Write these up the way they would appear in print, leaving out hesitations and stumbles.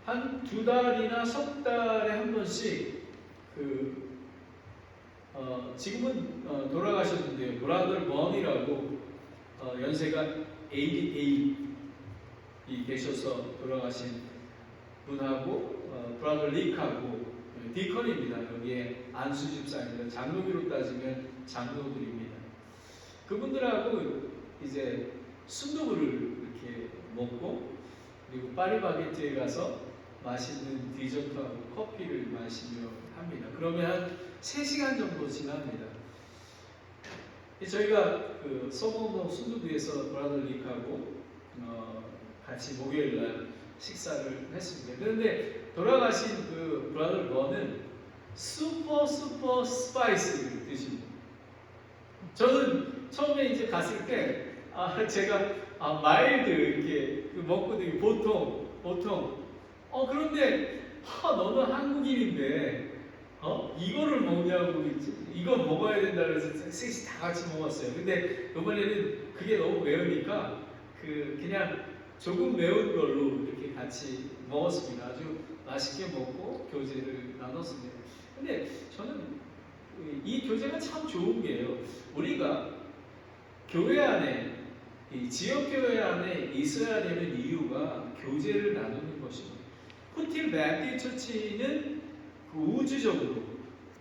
한 2달이나 석 달에 한 번씩 지금은 돌아가셨는데요. 브라더 번이라고 연세가 88이 계셔서 돌아가신 분하고 브라더 릭하고 디컨입니다. 여기에 안수집사입니다. 장로교로 따지면 장로들입니다. 그분들하고 이제 순두부를 이렇게 먹고 그리고 파리바게트에 가서 맛있는 디저트하고 커피를 마시며 합니다. 그러면 한 3시간 정도 지납니다. 저희가 서머너 순두부에서 브라더 릭하고 같이 목요일날 식사를 했습니다. 그런데 돌아가신 브라더 번은 슈퍼 스파이스를 드십니다. 저는 처음에 이제 갔을 때 제가 마일드 이렇게 먹고 되게 보통 그런데 너는 한국인인데 이거를 먹냐고 이거 먹어야 된다 그래서 셋이 다 같이 먹었어요. 근데 이번에는 그게 너무 매우니까 그냥 조금 매운 걸로 이렇게 같이 먹었습니다. 아주 맛있게 먹고 교제를 나눴습니다. 근데 저는 이 교제가 참 좋은 게요. 우리가 교회 안에 이 지역교회 안에 있어야 되는 이유가 교제를 나누는 것입니다. 후틸 베티스 처치는 우주적으로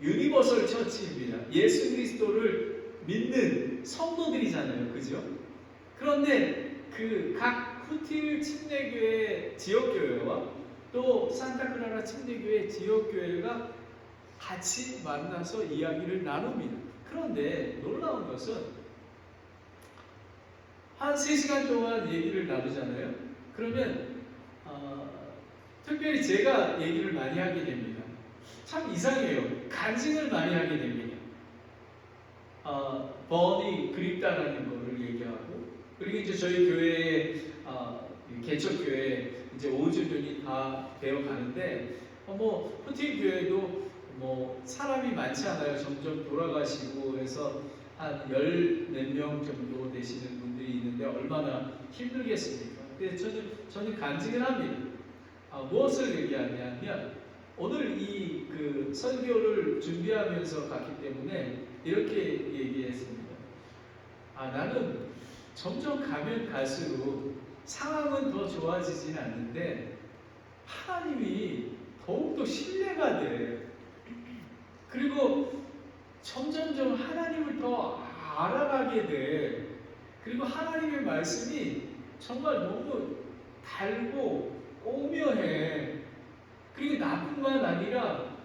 유니버설 처치입니다. 예수 그리스도를 믿는 성도들이잖아요. 그죠? 그런데 각 후틸 침례교회 지역교회와 또 산타클라라 침례교회 지역교회가 같이 만나서 이야기를 나눕니다. 그런데 놀라운 것은 한 3시간 동안 얘기를 나누잖아요. 그러면 특별히 제가 얘기를 많이 하게 됩니다. 참 이상해요. 간증을 많이 하게 됩니다. 번이 그립다라는 거를 얘기하고 그리고 이제 저희 교회의 개척교회 이제 5주년이 다 되어 가는데 후틸 교회도 사람이 많지 않아요. 점점 돌아가시고 해서 한 10몇 명 정도 되시는 분들이 있는데 얼마나 힘들겠습니까? 근데 저는 간증을 합니다. 무엇을 얘기하냐면 오늘 이 설교를 준비하면서 갔기 때문에 이렇게 얘기했습니다. 나는 점점 가면 갈수록 상황은 더 좋아지진 않는데 하나님이 더욱더 신뢰가 돼. 그리고 점점점 하나님을 더 알아가게 돼. 그리고 하나님의 말씀이 정말 너무 달고 오묘해. 그리고 나뿐만 아니라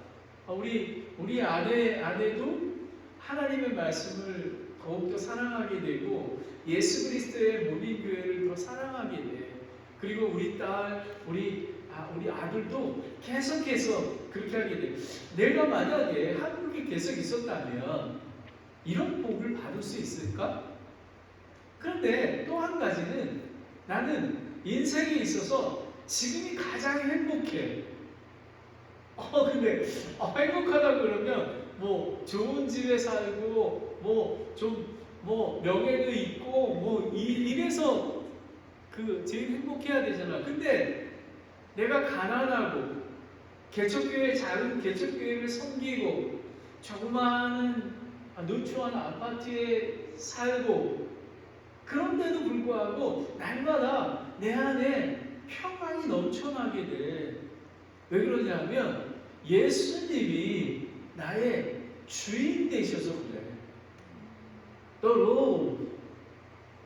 우리 아내도 하나님의 말씀을 더욱더 사랑하게 되고 예수 그리스도의 모든 교회를 더 사랑하게 돼. 그리고 우리 딸, 우리 아들도 계속해서 그렇게 하게 돼. 내가 만약에 한국에 계속 있었다면 이런 복을 받을 수 있을까? 그런데 또 한 가지는 나는 인생에 있어서 지금이 가장 행복해. 근데 행복하다 그러면 좋은 집에 살고 명예도 있고 이래서 제일 행복해야 되잖아. 근데 내가 가난하고 작은 개척교회를 섬기고 조그마한 누추한 아파트에 살고 그런데도 불구하고 날마다 내 안에 평안이 넘쳐나게 돼. 왜 그러냐면 예수님이 나의 주인 되셔서 그래.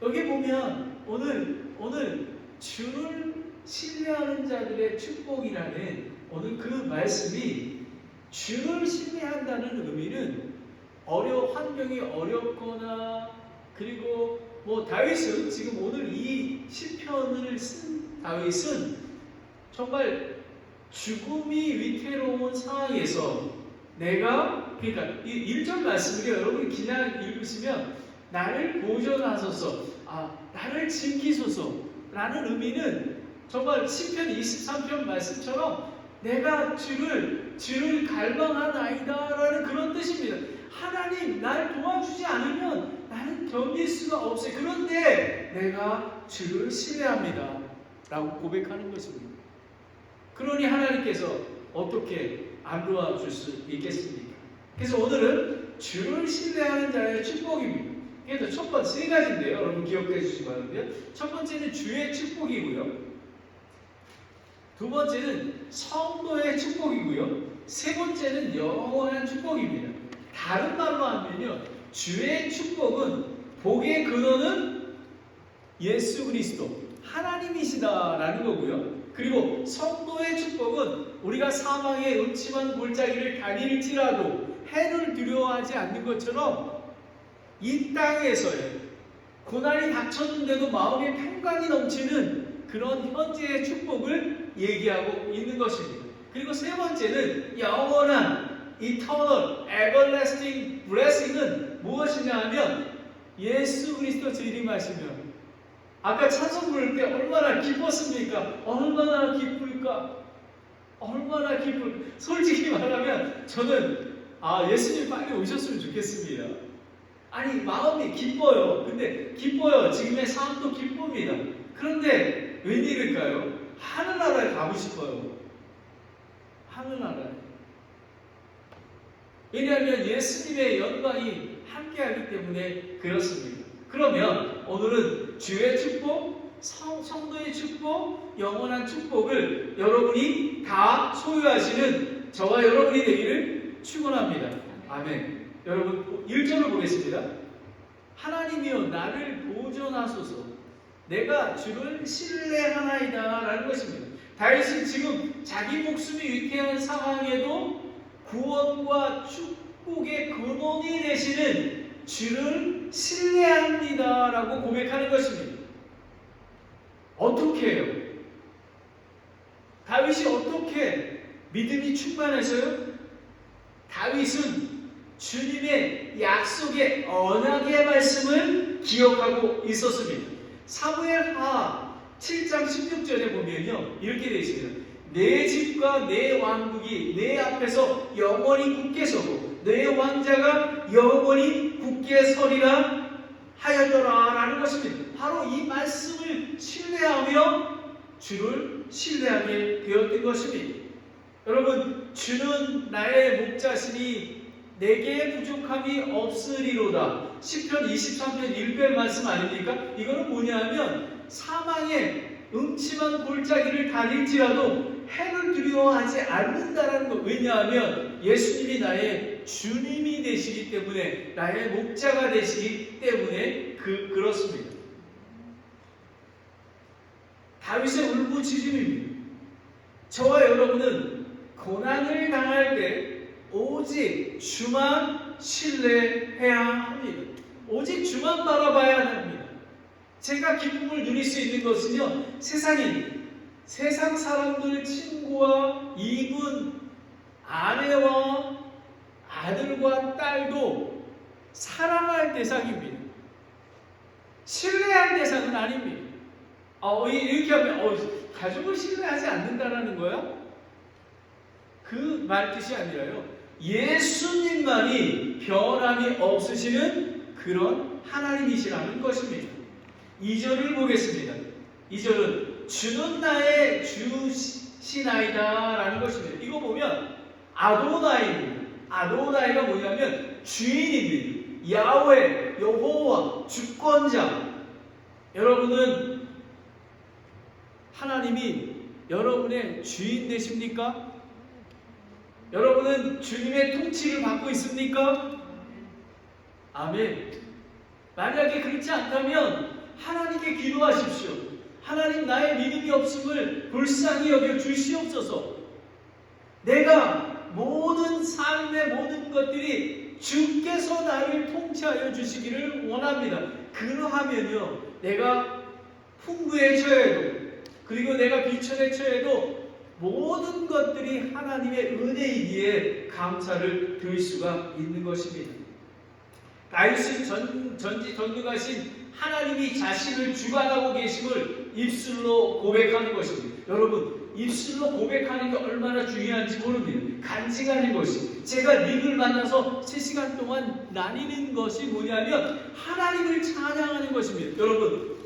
여기 보면 오늘 주를 신뢰하는 자들의 축복이라는 오늘 그 말씀이 주를 신뢰한다는 의미는 환경이 어렵거나 그리고 다윗은 지금 오늘 이 시편을 쓴 다윗은 정말 죽음이 위태로운 상황에서 그러니까 이 1절 말씀을요 여러분이 그냥 읽으시면 나를 보존하소서 나를 지키소서라는 의미는 정말 시편 23편 말씀처럼 내가 주를 갈망하나이다라는 그런 뜻입니다. 하나님 날 도와주지 않으면 나는 견딜 수가 없어요. 그런데 내가 주를 신뢰합니다 라고 고백하는 것입니다. 그러니 하나님께서 어떻게 안 도와줄 수 있겠습니까? 그래서 오늘은 주를 신뢰하는 자의 축복입니다. 그래서 첫 번째 세 가지인데요. 여러분 기억해 주시기 바랍니다. 첫 번째는 주의 축복이고요. 두 번째는 성도의 축복이고요. 세 번째는 영원한 축복입니다. 다른 말로 하면요, 주의 축복은 복의 근원은 예수 그리스도 하나님이시다라는 거고요. 그리고 성도의 축복은 우리가 사망의 음침한 골짜기를 다닐지라도 해를 두려워하지 않는 것처럼 이 땅에서의 고난이 닥쳤는데도 마음의 평강이 넘치는 그런 현재의 축복을 얘기하고 있는 것입니다. 그리고 세 번째는 영원한 eternal, everlasting blessing은 무엇이냐 하면 예수 그리스도 재림하시면 아까 찬송 부를 때 얼마나 기뻤습니까? 얼마나 기쁠까? 얼마나 기쁠까? 솔직히 말하면 저는 예수님 빨리 오셨으면 좋겠습니다. 아니 마음이 기뻐요. 근데 기뻐요. 지금의 삶도 기쁩니다. 그런데 웬일일까요? 하늘나라에 가고 싶어요. 하늘나라에. 왜냐하면 예수님의 영광이 함께하기 때문에 그렇습니다. 그러면 오늘은 주의 축복, 성도의 축복, 영원한 축복을 여러분이 다 소유하시는 저와 여러분이 되기를 축원합니다. 아멘. 여러분 1절을 보겠습니다. 하나님이여 나를 보존하소서. 내가 주를 신뢰하나이다 라는 것입니다. 다윗은 지금 자기 목숨이 위태한 상황에도 구원과 축복의 근원이 되시는 주를 신뢰합니다 라고 고백하는 것입니다. 어떻게 해요? 다윗이 어떻게 믿음이 충만해서요? 다윗은 주님의 약속의 언약의 말씀을 기억하고 있었습니다. 사무엘하 7장 16절에 보면요 이렇게 되어 있습니다. 내 집과 내 왕국이 내 앞에서 영원히 굳게 서고 내 왕자가 영원히 굳게 서리라 하였더라 라는 것입니다. 바로 이 말씀을 신뢰하며 주를 신뢰하게 되었던 것입니다. 여러분 주는 나의 목자시니 내게 부족함이 없으리로다. 시편 23편 1편 말씀 아닙니까? 이거는 뭐냐면 사망의 음침한 골짜기를 다닐지라도 해를 두려워하지 않는다라는 것. 왜냐하면 예수님이 나의 주님이 되시기 때문에 나의 목자가 되시기 때문에 그렇습니다. 다윗의 울부짖음입니다. 저와 여러분은 고난을 당할 때 오직 주만 신뢰해야 합니다. 오직 주만 바라봐야 합니다. 제가 기쁨을 누릴 수 있는 것은요, 세상 사람들, 친구와 이군, 아내와 아들과 딸도 사랑할 대상입니다. 신뢰할 대상은 아닙니다. 이렇게 하면 가족을 신뢰하지 않는다라는 거야? 그 말 뜻이 아니라요. 예수님만이 변함이 없으시는 그런 하나님이시라는 것입니다. 2절을 보겠습니다. 2절은 주는 나의 주시나이다 라는 것입니다. 이거 보면 아도나이입니다. 아도나이가 뭐냐면 주인입니다. 야훼, 여호와, 주권자. 여러분은 하나님이 여러분의 주인 되십니까? 여러분은 주님의 통치를 받고 있습니까? 아멘. 만약에 그렇지 않다면 하나님께 기도하십시오. 하나님 나의 믿음이 없음을 불쌍히 여겨 주시옵소서. 내가 모든 삶의 모든 것들이 주께서 나를 통치하여 주시기를 원합니다. 그러하면요 내가 풍부에 처해도 그리고 내가 비천에 처해도 모든 것들이 하나님의 은혜이기에 감사를 드릴 수가 있는 것입니다. 다윗은 전지전능하신 하나님이 자신을 주관하고 계심을 입술로 고백하는 것입니다. 여러분 입술로 고백하는 게 얼마나 중요한지 모릅니다. 간증하는 것이 제가 님을 만나서 3시간 동안 나뉘는 것이 뭐냐면 하나님을 찬양하는 것입니다. 여러분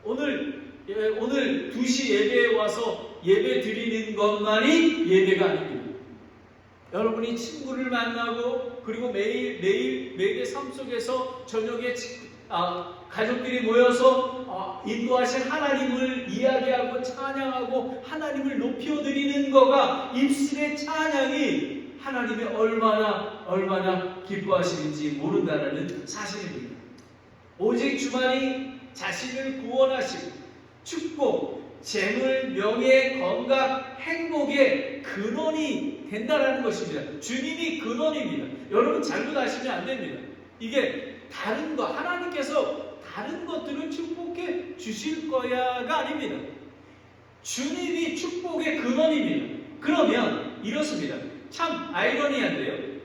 오늘 2시 예배에 와서 예배 드리는 것만이 예배가 아닙니다. 여러분이 친구를 만나고 그리고 매일 삶 속에서 저녁에 가족들이 모여서 인도하신 하나님을 이야기하고 찬양하고 하나님을 높여드리는 거가 입술의 찬양이 하나님이 얼마나 기뻐하시는지 모른다는 사실입니다. 오직 주만이 자신을 구원하시고 축복, 재물, 명예, 건강, 행복의 근원이 된다라는 것입니다. 주님이 근원입니다. 여러분 잘못 아시면 안 됩니다. 이게 다른 거, 하나님께서 다른 것들을 축복해 주실 거야가 아닙니다. 주님이 축복의 근원입니다. 그러면 이렇습니다. 참 아이러니한데요.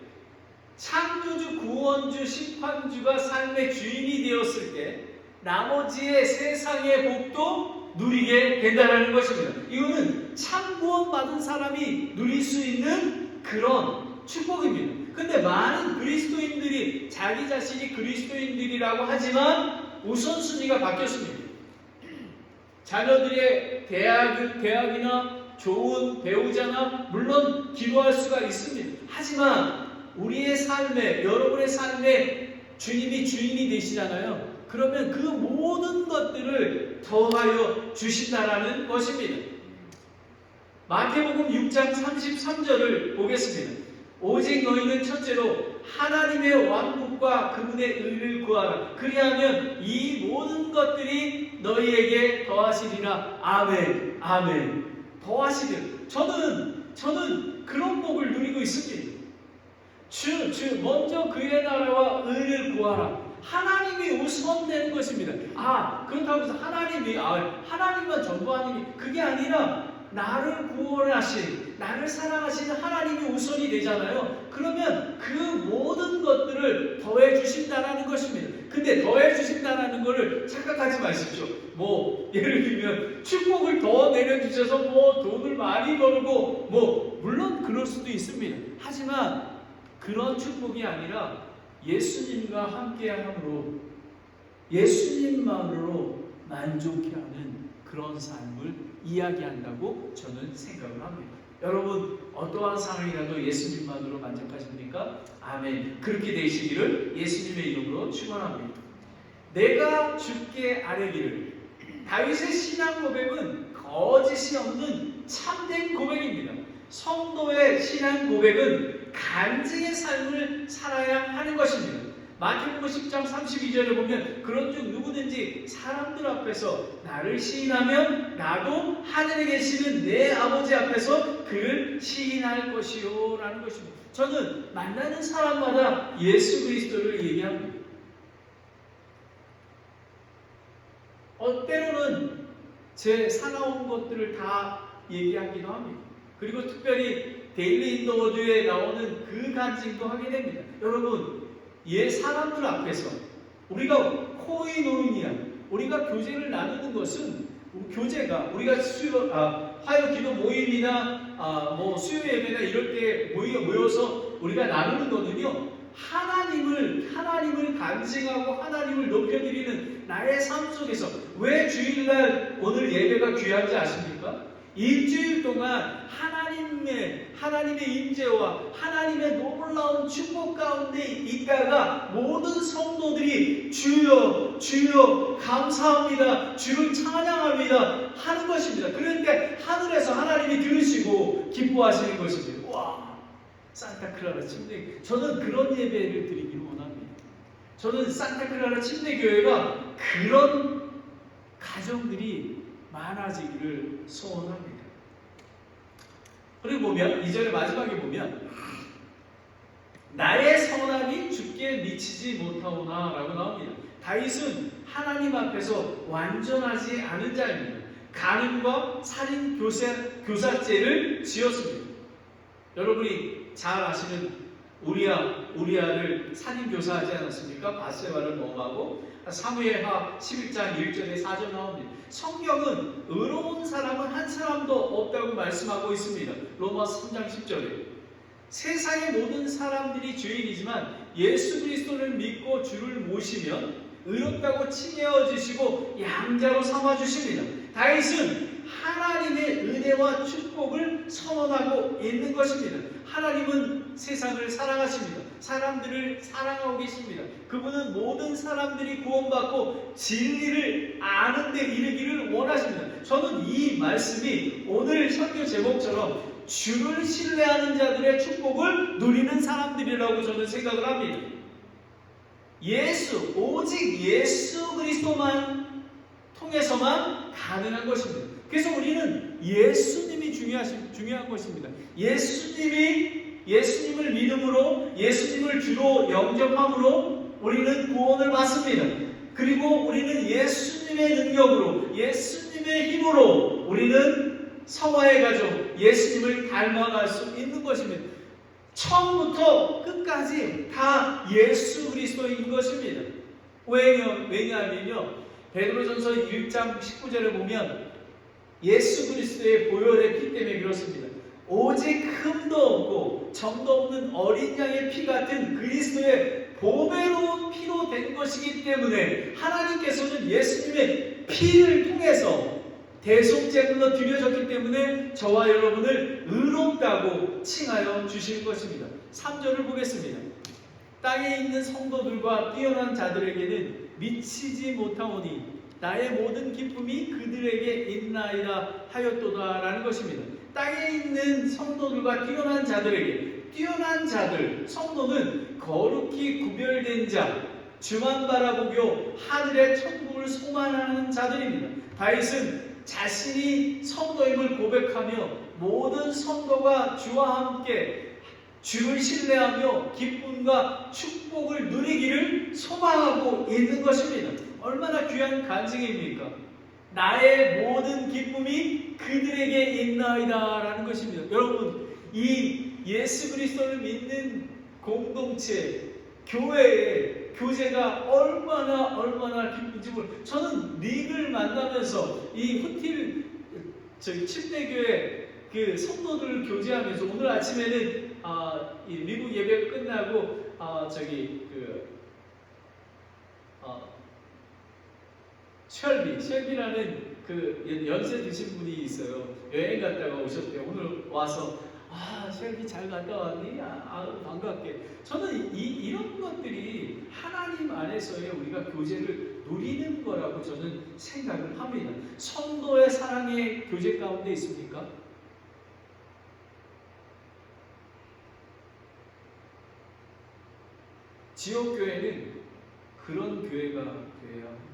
창조주, 구원주, 심판주가 삶의 주인이 되었을 때 나머지의 세상의 복도 누리게 된다는 것입니다. 이거는 참 구원받은 사람이 누릴 수 있는 그런 축복입니다. 근데 많은 그리스도인들이 자기 자신이 그리스도인들이라고 하지만 우선순위가 바뀌었습니다. 자녀들의 대학이나 좋은 배우자나 물론 기도할 수가 있습니다. 하지만 우리의 삶에, 여러분의 삶에 주님이 주인이 되시잖아요. 그러면 그 모든 것들을 더하여 주신다라는 것입니다. 마태복음 6장 33절을 보겠습니다. 오직 너희는 첫째로 하나님의 왕국과 그분의 의를 구하라. 그리하면 이 모든 것들이 너희에게 더하시리라. 아멘, 아멘. 더하시리라. 저는 그런 복을 누리고 있습니다. 먼저 그의 나라와 의를 구하라. 하나님이 우선되는 것입니다. 그렇다고 해서 하나님만 전부하는 게 그게 아니라 나를 구원하신, 나를 사랑하시는 하나님이 우선이 되잖아요. 그러면 그 모든 것들을 더해 주신다라는 것입니다. 근데 더해 주신다라는 것을 착각하지 마십시오. 예를 들면 축복을 더 내려주셔서 돈을 많이 벌고 물론 그럴 수도 있습니다. 하지만 그런 축복이 아니라 예수님과 함께함으로 예수님만으로 만족해 하는 그런 삶을 이야기한다고 저는 생각을 합니다. 여러분 어떠한 상황이라도 예수님만으로 만족하십니까? 아멘. 그렇게 되시기를 예수님의 이름으로 축원합니다. 내가 주께 아뢰기를. 다윗의 신앙 고백은 거짓이 없는 참된 고백입니다. 성도의 신앙 고백은 간증의 삶을 살아야 하는 것입니다. 마태복음 10장 32절에 보면 그런즉 누구든지 사람들 앞에서 나를 시인하면 나도 하늘에 계시는 내 아버지 앞에서 그를 시인할 것이요 라는 것입니다. 저는 만나는 사람마다 예수 그리스도를 얘기합니다. 때로는 제 살아온 것들을 다 얘기하기도 합니다. 그리고 특별히 데일리 인더워드에 나오는 그 간증도 하게 됩니다. 여러분 사람들 앞에서 우리가 코이노이니아, 우리가 교제를 나누는 것은 교제가 우리가 화요 기도 모임이나 수요 예배나 이럴 때 모여서 우리가 나누는 거는요, 하나님을 간증하고 하나님을 높여드리는 나의 삶 속에서. 왜 주일날 오늘 예배가 귀한지 아십니까? 일주일 동안 하나님의 임재와 하나님의 놀라운 축복 가운데 있다가 모든 성도들이 주여 주여 감사합니다, 주를 찬양합니다 하는 것입니다. 그러니까 하늘에서 하나님이 들으시고 기뻐하시는 것입니다. 와, 산타클라라 침대, 저는 그런 예배를 드리기를 원합니다. 저는 산타클라라 침대교회가 그런 가정들이 많아지기를 소원합니다. 그리고 보면 2절의 마지막에 보면 나의 선함이 주께 미치지 못하오나 라고 나옵니다. 다윗은 하나님 앞에서 완전하지 않은 자입니다. 간음과 살인 교사죄를 지었습니다. 여러분이 잘 아시는 우리아를 살인 교사하지 않았습니까? 바세바를 모함하고. 사무엘하 11장 1절에 4절 나옵니다. 성경은 의로운 사람은 한 사람도 없다고 말씀하고 있습니다. 로마서 3장 10절에 세상의 모든 사람들이 죄인이지만 예수 그리스도를 믿고 주를 모시면 의롭다고 칭해 주시고 양자로 삼아 주십니다. 다윗은 하나님의 은혜 은혜와 축복을 선언하고 있는 것입니다. 하나님은 세상을 사랑하십니다. 사람들을 사랑하고 계십니다. 그분은 모든 사람들이 구원받고 진리를 아는 데 이르기를 원하십니다. 저는 이 말씀이 오늘 설교 제목처럼 주를 신뢰하는 자들의 축복을 누리는 사람들이라고 저는 생각을 합니다. 오직 예수 그리스도만 통해서만 가능한 것입니다. 그래서 우리는 예수님이 중요한 것입니다. 예수님을 믿음으로, 예수님을 주로 영접함으로 우리는 구원을 받습니다. 그리고 우리는 예수님의 능력으로, 예수님의 힘으로 우리는 성화의 가족, 예수님을 닮아갈 수 있는 것입니다. 처음부터 끝까지 다 예수 그리스도인 것입니다. 왜냐하면요, 베드로전서 1장 19절에 보면 예수 그리스도의 보혈의 피 때문에 그렇습니다. 오직 흠도 없고 점도 없는 어린 양의 피 같은 그리스도의 보배로운 피로 된 것이기 때문에 하나님께서는 예수님의 피를 통해서 대속제물로 드려졌기 때문에 저와 여러분을 의롭다고 칭하여 주시는 것입니다. 3절을 보겠습니다. 땅에 있는 성도들과 뛰어난 자들에게는 미치지 못하오니 나의 모든 기쁨이 그들에게 있나이다 하였도다 라는 것입니다. 땅에 있는 성도들과 뛰어난 자들, 성도는 거룩히 구별된 자, 주만 바라보고 하늘의 천국을 소망하는 자들입니다. 다윗은 자신이 성도임을 고백하며 모든 성도가 주와 함께 주를 신뢰하며 기쁨과 축복을 누리기를 소망하고 있는 것입니다. 얼마나 귀한 간증입니까? 나의 모든 기쁨이 그들에게 있나이다 라는 것입니다. 여러분, 이 예수 그리스도를 믿는 공동체, 교회의 교제가 얼마나 기쁜지 저는 닉을 만나면서 이 후틸 침례교회 그 성도들을 교제하면서 오늘 아침에는 이 미국 예배 끝나고 쉘비라는 그 연세 드신 분이 있어요. 여행 갔다가 오셨대요. 오늘 와서 쉘비 잘 갔다 왔니? 반갑게. 저는 이런 것들이 하나님 안에서의 우리가 교제를 누리는 거라고 저는 생각을 합니다. 성도의 사랑의 교제 가운데 있습니까? 지역교회는 그런 교회가 되어야 합니다.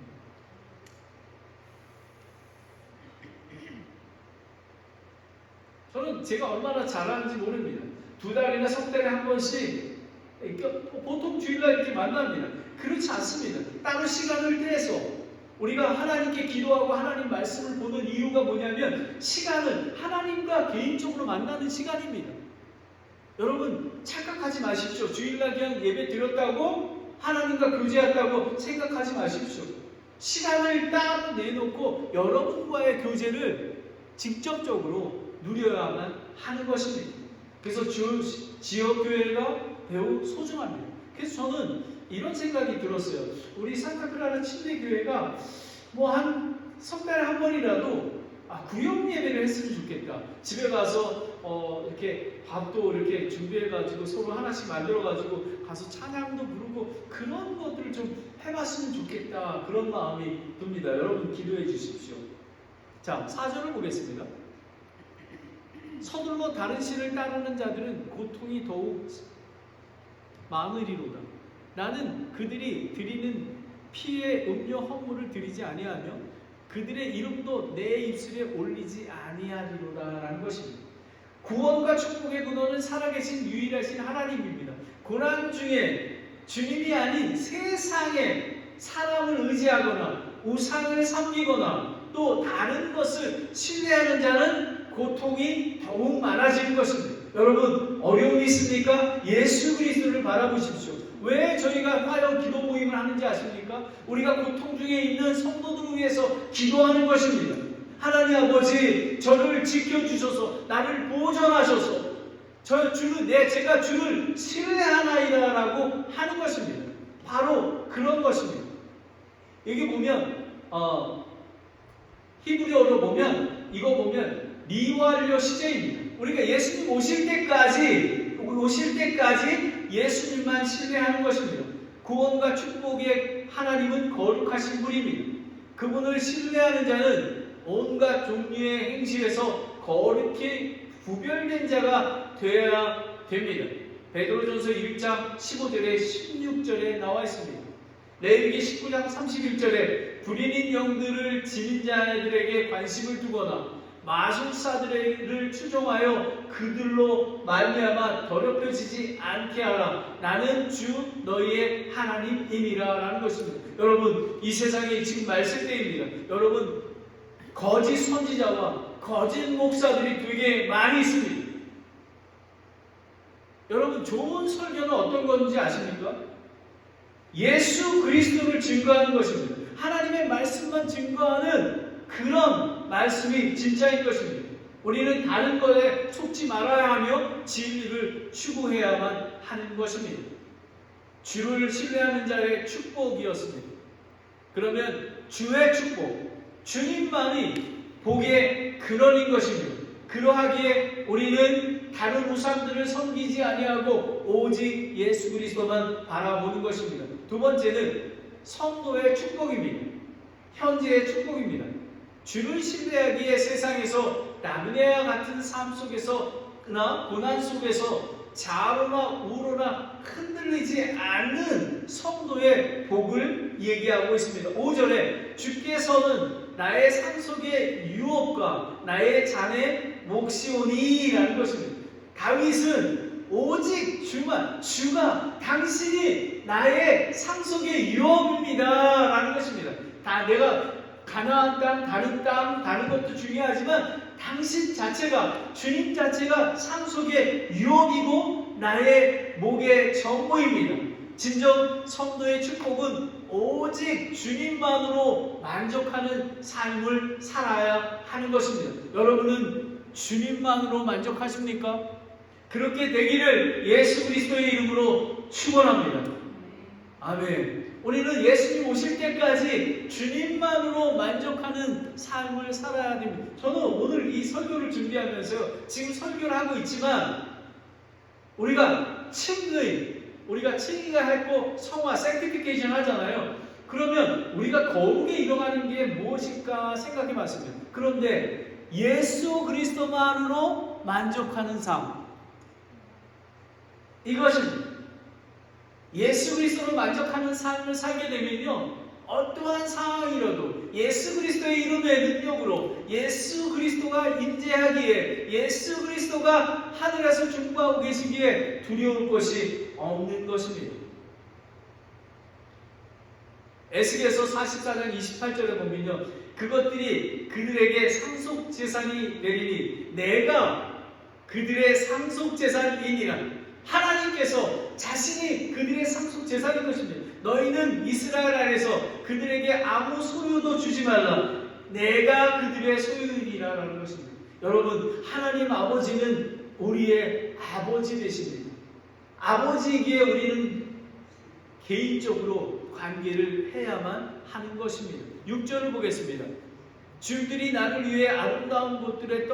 저는 제가 얼마나 잘하는지 모릅니다. 2달이나 3달에 한 번씩 보통 주일날 이렇게 만납니다. 그렇지 않습니다. 따로 시간을 떼서 우리가 하나님께 기도하고 하나님 말씀을 보는 이유가 뭐냐면 시간을 하나님과 개인적으로 만나는 시간입니다. 여러분 착각하지 마십시오. 주일날 그냥 예배 드렸다고 하나님과 교제했다고 생각하지 마십시오. 시간을 따로 내놓고 여러분과의 교제를 직접적으로 누려야만 하는 것입니다. 그래서 지역교회가 매우 소중합니다. 그래서 저는 이런 생각이 들었어요. 우리 산타크라라 침례교회가 한 석 달에 한 번이라도 구역 예배를 했으면 좋겠다. 집에 가서 이렇게 밥도 이렇게 준비해가지고 서로 하나씩 만들어가지고 가서 찬양도 부르고 그런 것들을 좀 해봤으면 좋겠다. 그런 마음이 듭니다. 여러분 기도해 주십시오. 자, 4절을 보겠습니다. 서둘러 다른 신을 따르는 자들은 고통이 더욱 많으리로다. 나는 그들이 드리는 피의 음료 헌물을 드리지 아니하며 그들의 이름도 내 입술에 올리지 아니하리로다 라는 것입니다. 구원과 축복의 근원은 살아계신 유일하신 하나님입니다. 고난 중에 주님이 아닌 세상에 사람을 의지하거나 우상을 섬기거나 또 다른 것을 신뢰하는 자는 고통이 더욱 많아지는 것입니다. 여러분 어려움이 있습니까? 예수 그리스도를 바라보십시오. 왜 저희가 화요 기도 모임을 하는지 아십니까? 우리가 고통 중에 있는 성도들을 위해서 기도하는 것입니다. 하나님 아버지 저를 지켜주셔서 나를 보존하셔서 제가 주를 신뢰하나이다 라고 하는 것입니다. 바로 그런 것입니다. 여기 보면 히브리어로 보면 이거 보면 미완료 시제입니다. 우리가 예수님 오실 때까지 예수님만 신뢰하는 것입니다. 구원과 축복의 하나님은 거룩하신 분입니다. 그분을 신뢰하는 자는 온갖 종류의 행실에서 거룩히 구별된 자가 되어야 됩니다. 베드로전서 1장 15절에 16절에 나와 있습니다. 레위기 19장 31절에 불인인 영들을 지닌 자들에게 관심을 두거나 마술사들을 추종하여 그들로 말미암아 더럽혀지지 않게 하라. 나는 주 너희의 하나님이니라 라는 것입니다. 여러분, 이 세상에 지금 말씀 때입니다. 여러분, 거짓 선지자와 거짓 목사들이 되게 많이 있습니다. 여러분, 좋은 설교는 어떤 건지 아십니까? 예수 그리스도를 증거하는 것입니다. 하나님의 말씀만 증거하는 그런 말씀이 진짜인 것입니다. 우리는 다른 것에 속지 말아야 하며 진리를 추구해야만 하는 것입니다. 주를 신뢰하는 자의 축복이었습니다. 그러면 주의 축복, 주님만이 복의 근원인 것입니다. 그러하기에 우리는 다른 우상들을 섬기지 아니하고 오직 예수 그리스도만 바라보는 것입니다. 두 번째는 성도의 축복입니다. 현재의 축복입니다. 주를 신뢰하기에 세상에서 라그네와 같은 삶 속에서나 고난 속에서 좌로나 우로나 흔들리지 않는 성도의 복을 얘기하고 있습니다. 5절에 주께서는 나의 상속의 유업과 나의 잔의 몫이오니 라는 것입니다. 다윗은 오직 주가 당신이 나의 상속의 유업입니다 라는 것입니다. 다 내가 가나안 땅, 다른 것도 중요하지만 당신 자체가, 주님 자체가 상속의 유업이고 나의 목의 정보입니다. 진정 성도의 축복은 오직 주님만으로 만족하는 삶을 살아야 하는 것입니다. 여러분은 주님만으로 만족하십니까? 그렇게 되기를 예수 그리스도의 이름으로 축원합니다. 아멘. 우리는 예수님 오실 때까지 주님만으로 만족하는 삶을 살아야 됩니다. 저는 오늘 이 설교를 준비하면서 지금 설교를 하고 있지만 우리가 칭의가 했고 성화, sanctification 하잖아요. 그러면 우리가 거룩에 이뤄가는 게 무엇일까 생각해 봤습니다. 그런데 예수 그리스도만으로 만족하는 삶, 이것은 예수 그리스도로 만족하는 삶을 살게 되면요, 어떠한 상황이라도 예수 그리스도의 이름의 능력으로 예수 그리스도가 임재하기에, 예수 그리스도가 하늘에서 중보하고 계시기에 두려울 것이 없는 것입니다. 에스겔서 44장 28절에 보면요, 그것들이 그들에게 상속재산이 되리니 내가 그들의 상속재산이니라. 하나님께서 자신이 그들의 상속재산인 것입니다. 너희는 이스라엘 안에서 그들에게 아무 소유도 주지 말라. 내가 그들의 소유이니라 라는 것입니다. 여러분, 하나님 아버지는 우리의 아버지 되십니다. 아버지에게 우리는 개인적으로 관계를 해야만 하는 것입니다. 6절을 보겠습니다. 주들이 나를 위해 아름다운 곳들에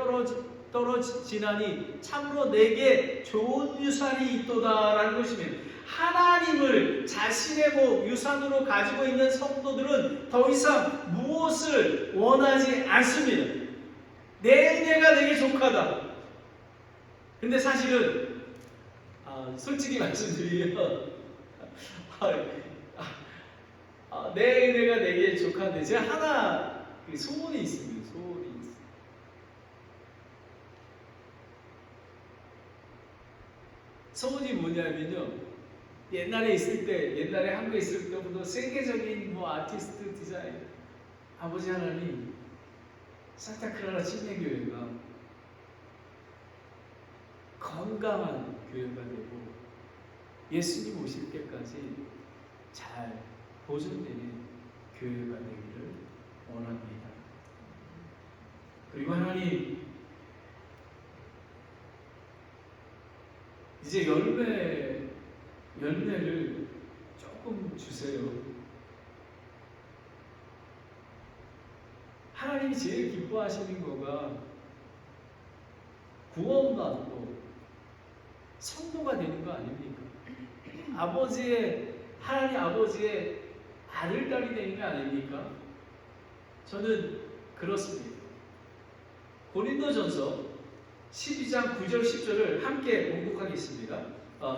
떨어지나니 참으로 내게 좋은 유산이 있도다 라는 것입니다. 하나님을 자신의 유산으로 가지고 있는 성도들은 더 이상 무엇을 원하지 않습니다. 내 은혜가 내게 족하다. 근데 사실은 솔직히 말씀드리면 내 은혜가 내게 족한데 제가 하나 소원이 있습니다. 소원이 뭐냐면요, 옛날에 한국에 있을 때부터 세계적인 아티스트 디자인, 아버지 하나님 산타클라라 침례교회가 건강한 교회가 되고 예수님 오실 때까지 잘 보존되는 교회가 되기를 원합니다. 그리고 하나님, 이제 열매를 조금 주세요. 하나님이 제일 기뻐하시는 거가 구원받고 성도가 되는 거 아닙니까? 하나님 아버지의 아들, 딸이 되는 거 아닙니까? 저는 그렇습니다. 고린도전서 12장 9절 10절을 함께 공독하겠습니다.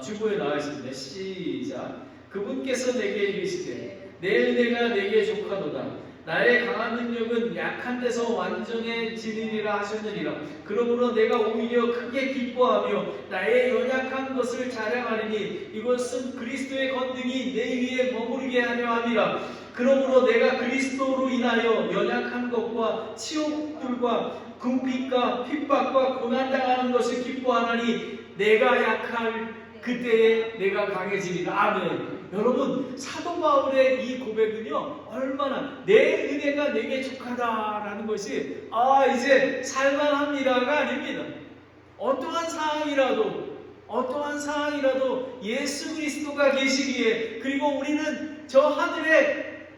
주보에 나와 있습니다. 시작. 그분께서 내게 이르시되 내 은혜가 내게 족하도다. 나의 강한 능력은 약한 데서 완전해지느니라 하셨느니라. 그러므로 내가 오히려 크게 기뻐하며 나의 연약한 것을 자랑하리니 이것은 그리스도의 권능이 내 위에 머무르게 하려 함이라. 그러므로 내가 그리스도로 인하여 연약한 것과 치욕들과 궁핍과 핍박과 고난당하는 것을 기뻐하나니 내가 약할 그때에 내가 강해지리라. 아멘. 여러분, 사도 바울의 이 고백은요, 얼마나 내 은혜가 내게 족하다라는 것이 이제 살만합니다가 아닙니다. 어떠한 상황이라도 예수 그리스도가 계시기에, 그리고 우리는 저 하늘에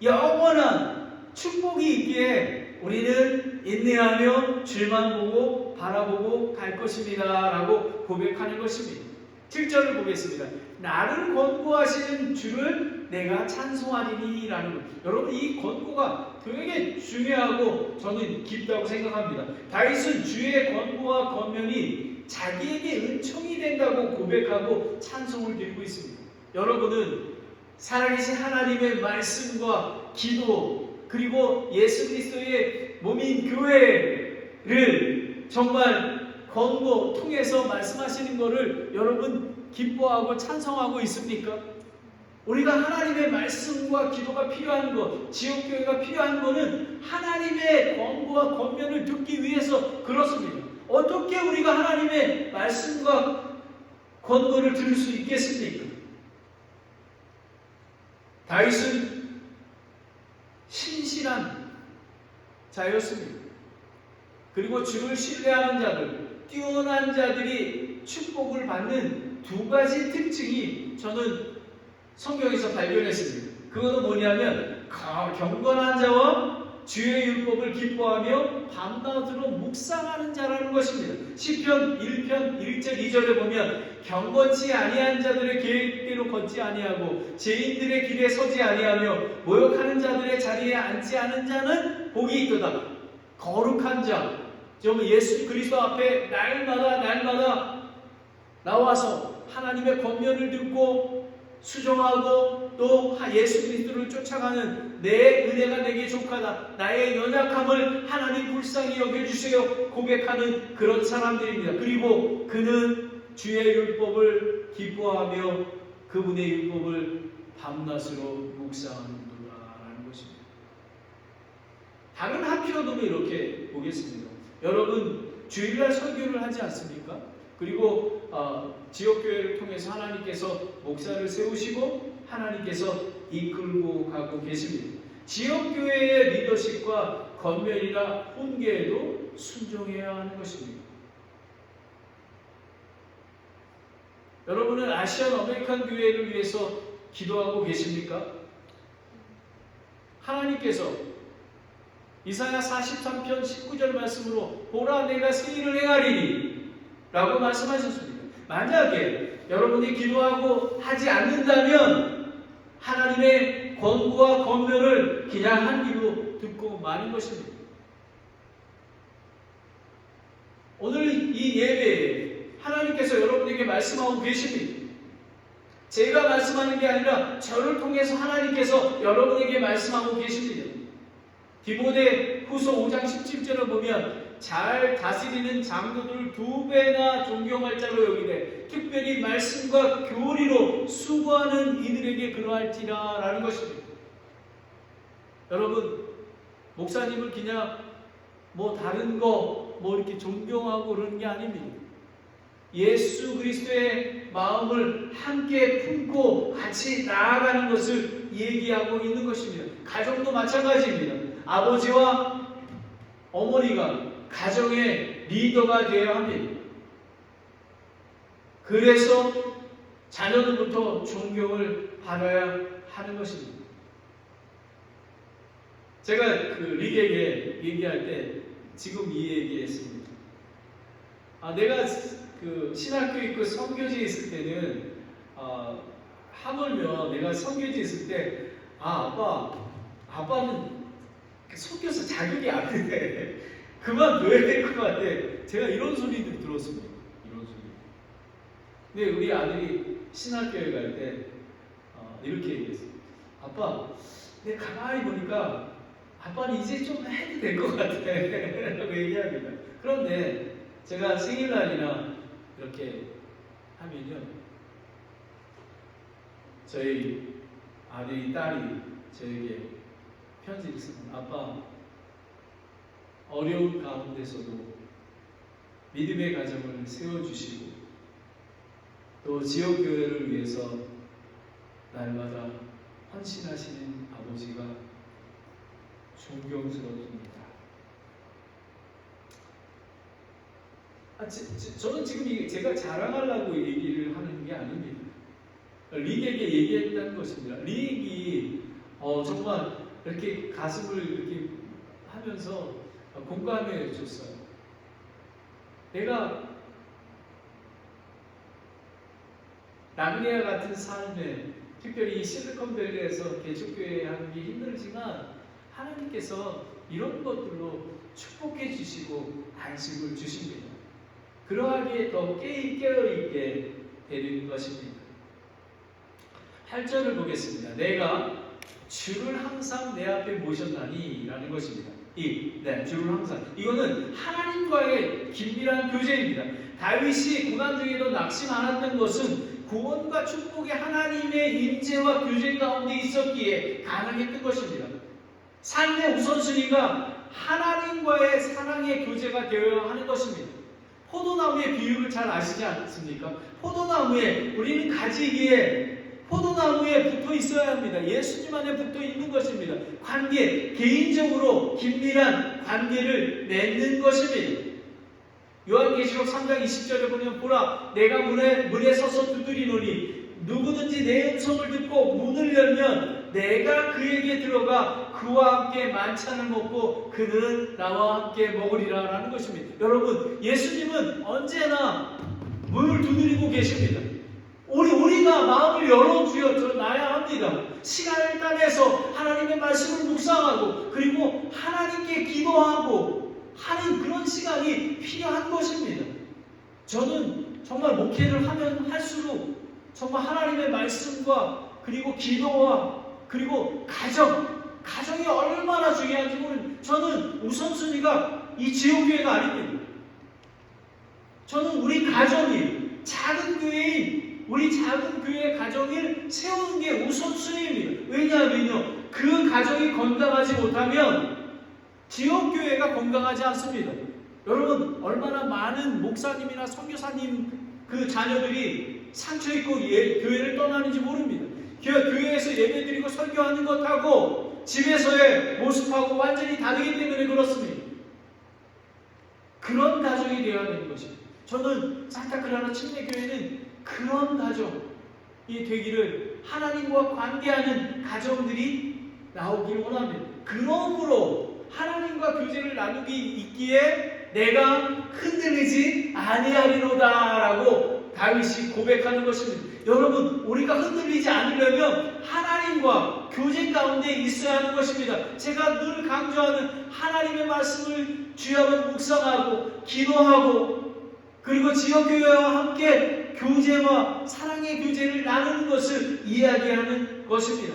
영원한 축복이 있기에 우리는 인내하며 주만 보고 바라보고 갈 것입니다 라고 고백하는 것입니다. 7절을 보겠습니다. 나를 권고하시는 주를 내가 찬송하리니 라는 것. 여러분, 이 권고가 되게 중요하고 저는 깊다고 생각합니다. 다윗은 주의 권고와 권면이 자기에게 은총이 된다고 고백하고 찬송을 드리고 있습니다. 여러분은 살아계신 하나님의 말씀과 기도, 그리고 예수 그리스도의 몸인 교회를 정말 권고 통해서 말씀하시는 것을 여러분 기뻐하고 찬성하고 있습니까? 우리가 하나님의 말씀과 기도가 필요한 것, 지역교회가 필요한 것은 하나님의 권고와 권면을 듣기 위해서 그렇습니다. 어떻게 우리가 하나님의 말씀과 권고를 들을 수 있겠습니까? 다윗은 신실한 자였습니다. 그리고 주를 신뢰하는 자들, 뛰어난 자들이 축복을 받는 두 가지 특징이 저는 성경에서 발견했습니다. 그것은 뭐냐면 경건한 자와 주의 율법을 기뻐하며 밤낮으로 묵상하는 자라는 것입니다. 시편 1편 1절 2절에 보면 경건치 아니한 자들의 계획대로 걷지 아니하고 죄인들의 길에 서지 아니하며 모욕하는 자들의 자리에 앉지 않은 자는 복이 있도다. 거룩한 자, 좀 예수 그리스도 앞에 날마다 나와서 하나님의 권면을 듣고 수종하고 또 예수 그리스도를 쫓아가는 내 은혜가 내게 족하다. 나의 연약함을 하나님 불쌍히 여겨주세요. 고백하는 그런 사람들입니다. 그리고 그는 주의 율법을 기뻐하며 그분의 율법을 밤낮으로 묵상하는도다라는 것입니다. 다른 학교도 이렇게 보겠습니다. 여러분 주일날 설교를 하지 않습니까? 그리고 지역교회를 통해서 하나님께서 목사를 세우시고 하나님께서 이끌고 가고 계십니다. 지역교회의 리더십과 권면이나 훈계에도 순종해야 하는 것입니다. 여러분은 아시안 어메리칸 교회를 위해서 기도하고 계십니까? 하나님께서 이사야 43편 19절 말씀으로 보라 내가 새 일을 행하리니 라고 말씀하셨습니다. 만약에 여러분이 기도하고 하지 않는다면 하나님의 권고와 권면을 그냥 한 귀로 듣고 마는 것입니다. 오늘 이 예배에 하나님께서 여러분에게 말씀하고 계십니다. 제가 말씀하는 게 아니라 저를 통해서 하나님께서 여러분에게 말씀하고 계십니다. 디모데 후서 5장 17절을 보면 잘 다스리는 장로들을 2배나 존경할 자로 여기되 특별히 말씀과 교리로 수고하는 이들에게 그러할지라 라는 것입니다. 여러분 목사님을 그냥 다른 거 이렇게 존경하고 그러는 게 아닙니다. 예수 그리스도의 마음을 함께 품고 같이 나아가는 것을 얘기하고 있는 것입니다. 가정도 마찬가지입니다. 아버지와 어머니가 가정의 리더가 되어야 합니다. 그래서 자녀들부터 존경을 받아야 하는 것입니다. 제가 릭에게 얘기할 때 지금 이 얘기했습니다. 내가 그 신학교 있고 선교지에 있을 때는 하물며 내가 선교지에 있을 때 아빠는 선교사 자격이 안 돼. 그만둬야 될 것 같아. 제가 이런 소리들 들었습니다. 이런 소리. 근데 우리 아들이 신학교에 갈 때 이렇게 얘기했어요. 아빠, 내가 가만히 보니까 아빠는 이제 좀 해도 될 것 같아. 라고 얘기합니다. 그런데 제가 생일날이나 이렇게 하면요, 저희 아들이, 딸이 저에게 편지를 씁니다. 아빠, 어려운 가운데서도 믿음의 가정을 세워주시고 또 지역교회를 위해서 날마다 헌신하시는 아버지가 존경스럽습니다. 저는 지금 제가 자랑하려고 얘기를 하는 게 아닙니다. 릭에게 얘기했다는 것입니다. 릭이 정말 이렇게 가슴을 이렇게 하면서 공감해 줬어요. 내가 남미와 같은 삶에, 특별히 실리콘밸리에서 개척교회 하는 게 힘들지만 하나님께서 이런 것들로 축복해 주시고 안식을 주십니다. 그러하기에 더 깨어있게 되는 것입니다. 8절을 보겠습니다. 내가 주를 항상 내 앞에 모셨나니 라는 것입니다. 주를 항상. 이거는 하나님과의 긴밀한 교제입니다. 다윗이 고난 중에도 낙심 않았던 것은 구원과 축복의 하나님의 임재와 교제 가운데 있었기에 가능했던 것입니다. 삶의 우선순위가 하나님과의 사랑의 교제가 되어야 하는 것입니다. 포도나무의 비유를 잘 아시지 않습니까? 포도나무에 우리는 가지기에 포도나무에 붙어 있어야 합니다. 예수님 안에 붙어 있는 것입니다. 관계, 개인적으로 긴밀한 관계를 맺는 것입니다. 요한계시록 3장 20절에 보면 보라 내가 문에 서서 두드리노니 누구든지 내 음성을 듣고 문을 열면 내가 그에게 들어가 그와 함께 만찬을 먹고 그는 나와 함께 먹으리라 라는 것입니다. 여러분, 예수님은 언제나 문을 두드리고 계십니다. 우리가 마음을 열어줘야 합니다. 시간을 따내서 하나님의 말씀을 묵상하고 그리고 하나님께 기도하고 하는 그런 시간이 필요한 것입니다. 저는 정말 목회를 하면 할수록 정말 하나님의 말씀과 그리고 기도와 그리고 가정이 얼마나 중요한지 모르는, 저는 우선순위가 이 지역교회가 아닙니다. 저는 우리 가정이 작은 교회인 우리 작은 교회의 가정을 세우는 게 우선순위입니다. 왜냐하면요, 그 가정이 건강하지 못하면 지역교회가 건강하지 않습니다. 여러분, 얼마나 많은 목사님이나 선교사님 그 자녀들이 상처있고 교회를 떠나는지 모릅니다. 교회에서 예배드리고 설교하는 것하고 집에서의 모습하고 완전히 다르기 때문에 그렇습니다. 그런 가정이 되어야 되는 것입니다. 저는 산타클라라 침례교회는 그런 가정이 되기를, 하나님과 관계하는 가정들이 나오기를 원합니다. 그러므로 하나님과 교제를 나누기 있기에 내가 흔들리지 아니하리로다 라고 다윗이 고백하는 것입니다. 여러분, 우리가 흔들리지 않으려면 하나님과 교제 가운데 있어야 하는 것입니다. 제가 늘 강조하는 하나님의 말씀을 주야로 묵상하고 기도하고 그리고 지역교회와 함께 교제와 사랑의 교제를 나누는 것을 이야기하는 것입니다.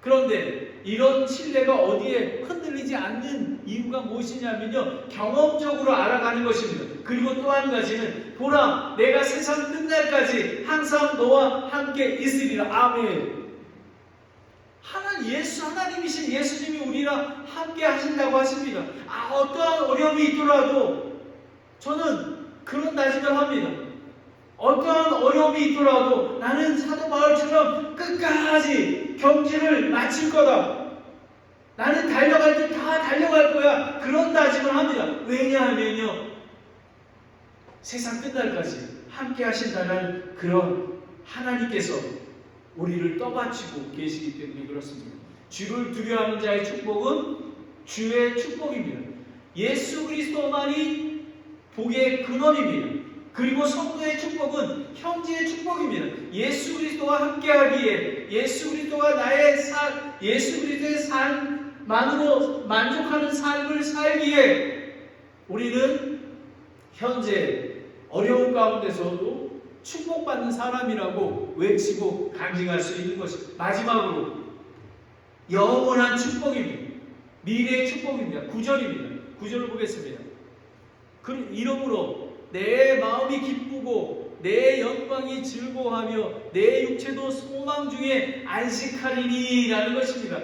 그런데 이런 신뢰가 어디에 흔들리지 않는 이유가 무엇이냐면요, 경험적으로 알아가는 것입니다. 그리고 또 한 가지는 보라 내가 세상 끝날까지 항상 너와 함께 있으리라. 아멘. 하나님이신 예수님이 우리랑 함께 하신다고 하십니다. 어떠한 어려움이 있더라도 저는 그런 다짐을 합니다. 어떠한 어려움이 있더라도 나는 사도 바울처럼 끝까지 경주를 마칠 거다. 나는 달려갈 때 다 달려갈 거야. 그런 다짐을 합니다. 왜냐하면요, 세상 끝날까지 함께 하신다는 그런 하나님께서 우리를 떠받치고 계시기 때문에 그렇습니다. 주를 두려워하는 자의 축복은 주의 축복입니다. 예수 그리스도만이 복의 근원입니다. 그리고 성도의 축복은 현재의 축복입니다. 예수 그리스도와 함께하기에, 예수 그리스도의 삶만으로 만족하는 삶을 살기에 우리는 현재 어려운 가운데서도 축복받는 사람이라고 외치고 간증할 수 있는 것입니다. 마지막으로 영원한 축복입니다. 미래의 축복입니다. 9절입니다. 9절을 보겠습니다. 그 이러므로 내 마음이 기쁘고 내 영광이 즐거워하며 내 육체도 소망 중에 안식하리니 라는 것입니다.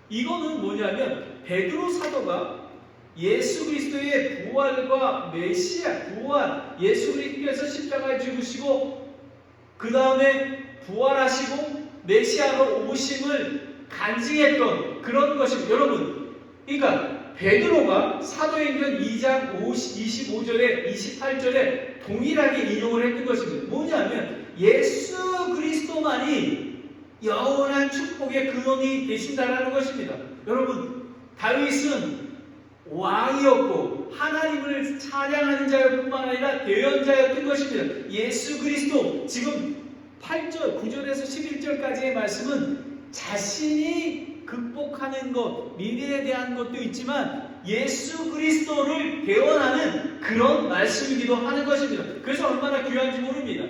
이거는 뭐냐면 베드로 사도가 예수 그리스도의 부활과 메시아 부활, 예수 그리스도께서 십자가에 죽으시고 그 다음에 부활하시고 메시아로 오심을 간증했던 그런 것입니다. 여러분, 그러니까 베드로가 사도행전 2장 25절에 28절에 동일하게 인용을 했던 것입니다. 뭐냐면 예수 그리스도만이 영원한 축복의 근원이 되신다라는 것입니다. 여러분, 다윗은 왕이었고 하나님을 찬양하는 자였뿐만 아니라 대언자였던 것입니다. 예수 그리스도, 지금 8절, 9절에서 11절까지의 말씀은 자신이 극복하는 것, 미래에 대한 것도 있지만 예수 그리스도를 대언하는 그런 말씀이기도 하는 것입니다. 그래서 얼마나 귀한지 모릅니다.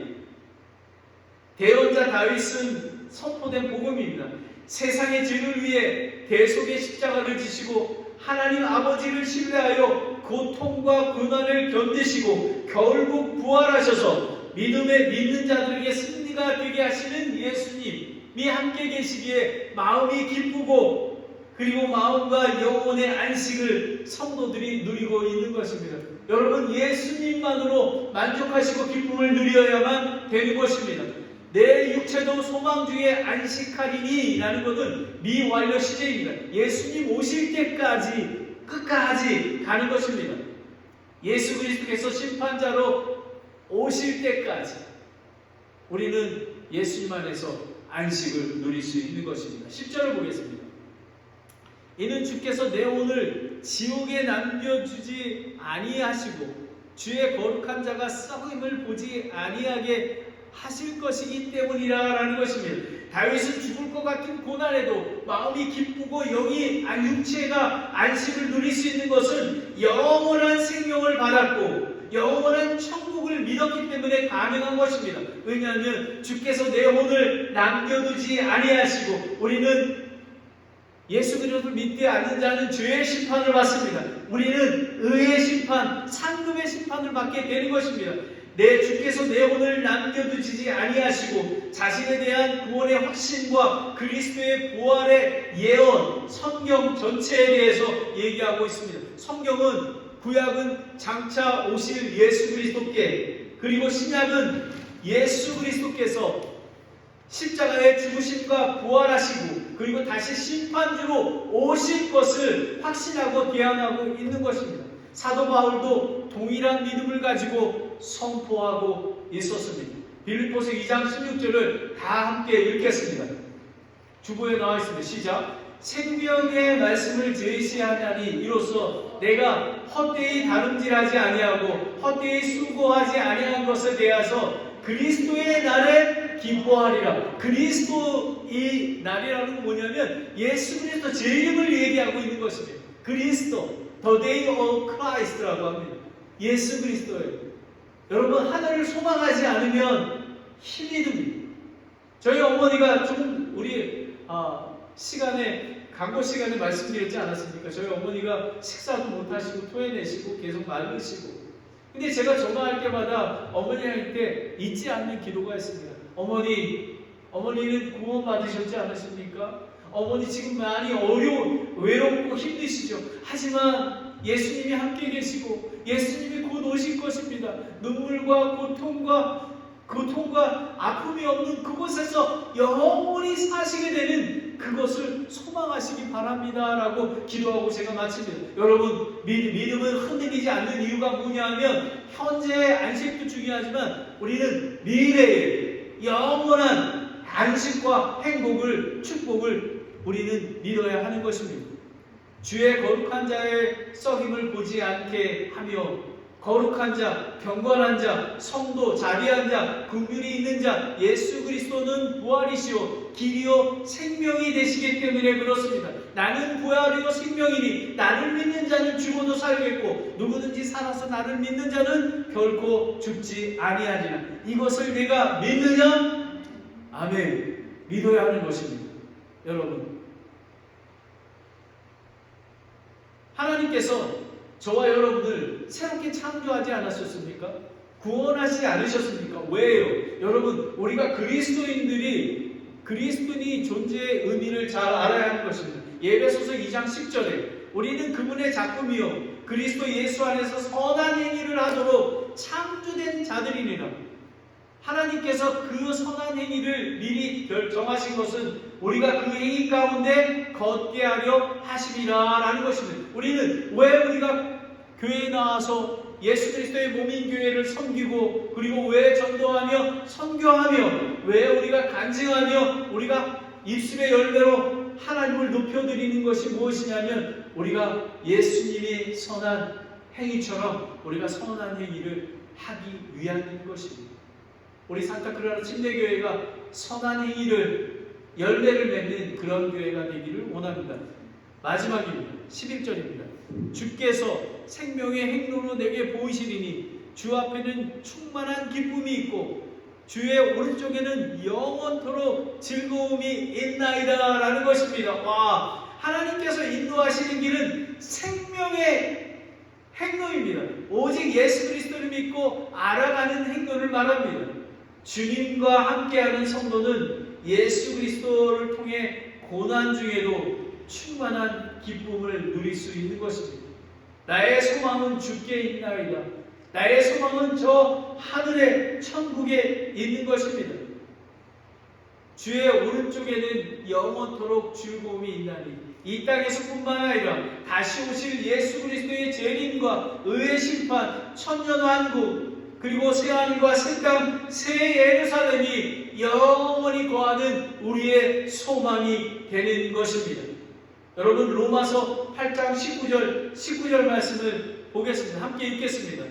대언자 다윗은 선포된 복음입니다. 세상의 죄를 위해 대속의 십자가를 지시고 하나님 아버지를 신뢰하여 고통과 고난을 견디시고 결국 부활하셔서 믿는 자들에게 승리가 되게 하시는 예수님이 함께 계시기에 마음이 기쁘고 그리고 마음과 영혼의 안식을 성도들이 누리고 있는 것입니다. 여러분, 예수님만으로 만족하시고 기쁨을 누려야만 되는 것입니다. 내 육체도 소망 중에 안식하리니 라는 것은 미완료 시제입니다. 예수님 오실 때까지 끝까지 가는 것입니다. 예수 그리스도께서 심판자로 오실 때까지 우리는 예수님 안에서 안식을 누릴 수 있는 것입니다. 10절을 보겠습니다. 이는 주께서 내 혼을 지옥에 남겨주지 아니하시고 주의 거룩한 자가 썩음을 보지 아니하게 하실 것이기 때문이라 라는 것입니다. 다윗은 죽을 것 같은 고난에도 마음이 기쁘고 육체가 안식을 누릴 수 있는 것은 영원한 생명을 받았고 영원한 천국을 믿었기 때문에 가능한 것입니다. 왜냐하면 주께서 내 혼을 남겨두지 아니하시고 우리는 예수 그리스도를 믿지 않는 자는 죄의 심판을 받습니다. 우리는 의의 심판, 상급의 심판을 받게 되는 것입니다. 내 주께서 내 혼을 남겨두지 아니하시고 자신에 대한 구원의 확신과 그리스도의 부활의 예언, 성경 전체에 대해서 얘기하고 있습니다. 성경은 구약은 장차 오실 예수 그리스도께, 그리고 신약은 예수 그리스도께서 십자가의 죽으심과 부활하시고 그리고 다시 심판주로 오실 것을 확신하고 대언하고 있는 것입니다. 사도 바울도 동일한 믿음을 가지고 선포하고 있었습니다. 빌립보서 2장 16절을 다 함께 읽겠습니다. 주보에 나와 있습니다. 시작. 생명의 말씀을 제시하나니 이로써 내가 헛되이 다름질하지 아니하고 헛되이 수고하지 아니한 것에 대하여 그리스도의 날에 기뻐하리라. 그리스도의 날이라는 건 뭐냐면 예수 그리스도 제 이름을 얘기하고 있는 것입니다. 그리스도, The Day of Christ라고 합니다. 예수 그리스도예요. 여러분, 하늘을 소망하지 않으면 힘이 듭니다. 저희 어머니가 조금 우리 광고 시간에 말씀드렸지 않았습니까? 저희 어머니가 식사도 못하시고 토해내시고 계속 마르시고, 근데 제가 전화할 때마다 어머니한테 잊지 않는 기도가 있습니다. 어머니는 구원 받으셨지 않으십니까? 어머니 지금 많이 외롭고 힘드시죠? 하지만 예수님이 함께 계시고 예수님이 곧 오실 것입니다. 눈물과 고통과 아픔이 없는 그곳에서 영원히 사시게 되는 그것을 소망하시기 바랍니다 라고 기도하고 제가 마칩니다. 여러분, 믿음은 흔들리지 않는 이유가 뭐냐면 현재의 안식도 중요하지만 우리는 미래의 영원한 안식과 행복을, 축복을 우리는 믿어야 하는 것입니다. 주의 거룩한 자의 썩임을 보지 않게 하며 거룩한 자, 경건한 자, 성도, 자비한 자, 긍휼이 있는 자, 예수 그리스도는 부활이시오 길이요 생명이 되시기 때문에 그렇습니다. 나는 부활이요 생명이니 나를 믿는 자는 죽어도 살겠고 누구든지 살아서 나를 믿는 자는 결코 죽지 아니하리라. 이것을 내가 믿느냐? 아멘. 믿어야 하는 것입니다. 여러분, 하나님께서 저와 여러분을 새롭게 창조하지 않았었습니까? 구원하지 않으셨습니까? 왜요? 여러분, 우리가 그리스도인들이 그리스도인이 존재의 의미를 잘 알아야 하는 것입니다. 에베소서 2장 10절에 우리는 그분의 작품이요 그리스도 예수 안에서 선한 행위를 하도록 창조된 자들이니라. 하나님께서 그 선한 행위를 미리 결정하신 것은 우리가 그 행위 가운데 걷게 하려 하심이라 라는 것입니다. 우리는 왜 우리가 교회에 나와서 예수 그리스도의 몸인 교회를 섬기고 그리고 왜 전도하며 선교하며 왜 우리가 간증하며 우리가 입술의 열매로 하나님을 높여드리는 것이 무엇이냐면 우리가 예수님의 선한 행위처럼 우리가 선한 행위를 하기 위한 것입니다. 우리 산타크라라 침례교회가 선한 행위를 열매를 맺는 그런 교회가 되기를 원합니다. 마지막입니다. 11절입니다. 주께서 생명의 행로로 내게 보이시리니 주 앞에는 충만한 기쁨이 있고 주의 오른쪽에는 영원토록 즐거움이 있나이다 라는 것입니다. 와, 하나님께서 인도하시는 길은 생명의 행로입니다. 오직 예수 그리스도를 믿고 알아가는 행로를 말합니다. 주님과 함께하는 성도는 예수 그리스도를 통해 고난 중에도 충만한 기쁨을 누릴 수 있는 것입니다. 나의 소망은 주께 있나이다. 나의 소망은 저 하늘의 천국에 있는 것입니다. 주의 오른쪽에는 영원토록 즐거움이 있나니 이 땅에서뿐만 아니라 다시 오실 예수 그리스도의 재림과 의의 심판, 천년왕국 그리고 새하늘과 새 땅, 새 예루살렘이 영원히 거하는 우리의 소망이 되는 것입니다. 여러분, 로마서 8장 19절 말씀을 보겠습니다. 함께 읽겠습니다.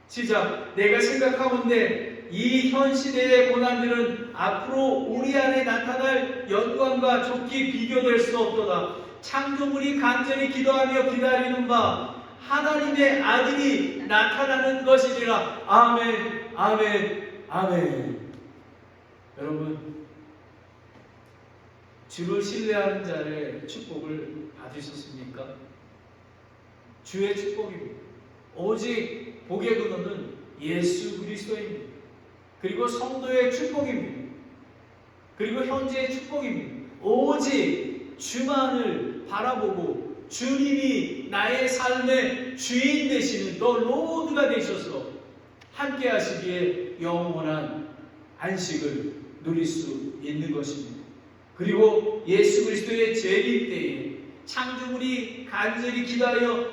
시작. 내가 생각하건대 이 현 시대의 고난들은 앞으로 우리 안에 나타날 영광과 좋게 비교될 수 없도다. 창조물이 간절히 기도하며 기다리는 바 하나님의 아들이 나타나는 것이니라. 아멘, 아멘, 아멘. 여러분, 주를 신뢰하는 자의 축복을 받으셨습니까? 주의 축복입니다. 오직 복의 근원은 예수 그리스도입니다. 그리고 성도의 축복입니다. 그리고 현재의 축복입니다. 오직 주만을 바라보고 주님이 나의 삶의 주인 되시는 더 로드가 되셔서 함께 하시기에 영원한 안식을 누릴 수 있는 것입니다. 그리고 예수 그리스도의 재림 때에 창조물이 간절히 기다리는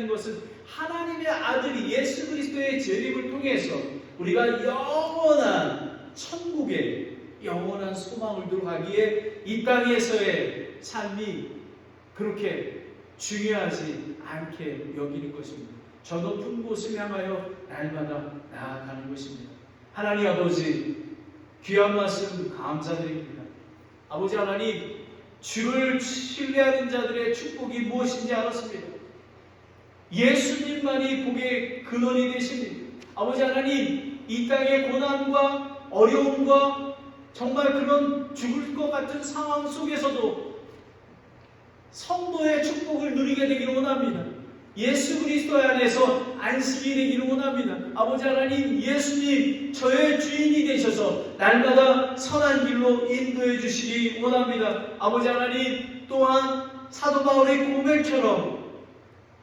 것은 하나님의 아들이 예수 그리스도의 재림을 통해서 우리가 영원한 천국에 영원한 소망을 들어가기에 이 땅에서의 삶이 그렇게 중요하지 않게 여기는 것입니다. 저 높은 곳을 향하여 날마다 나아가는 것입니다. 하나님 아버지, 귀한 말씀 감사드립니다. 아버지 하나님, 주를 신뢰하는 자들의 축복이 무엇인지 알았습니다. 예수님만이 복의 근원이 되십니다. 아버지 하나님, 이 땅의 고난과 어려움과 정말 그런 죽을 것 같은 상황 속에서도 성도의 축복을 누리게 되기를 원합니다. 예수 그리스도 안에서 안식이 되기를 원합니다. 아버지 하나님, 예수님 저의 주인이 되셔서 날마다 선한 길로 인도해 주시기 원합니다. 아버지 하나님, 또한 사도 바울의 고백처럼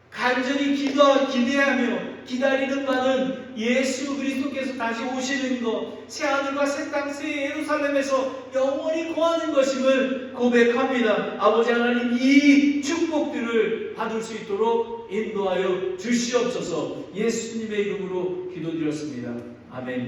간절히 기대하며 기다리는 바는 예수 그리스도께서 다시 오시는 것, 새하늘과 새 땅, 새 예루살렘에서 영원히 거하는 것임을 고백합니다. 아버지 하나님, 이 축복들을 받을 수 있도록 인도하여 주시옵소서. 예수님의 이름으로 기도드렸습니다. 아멘.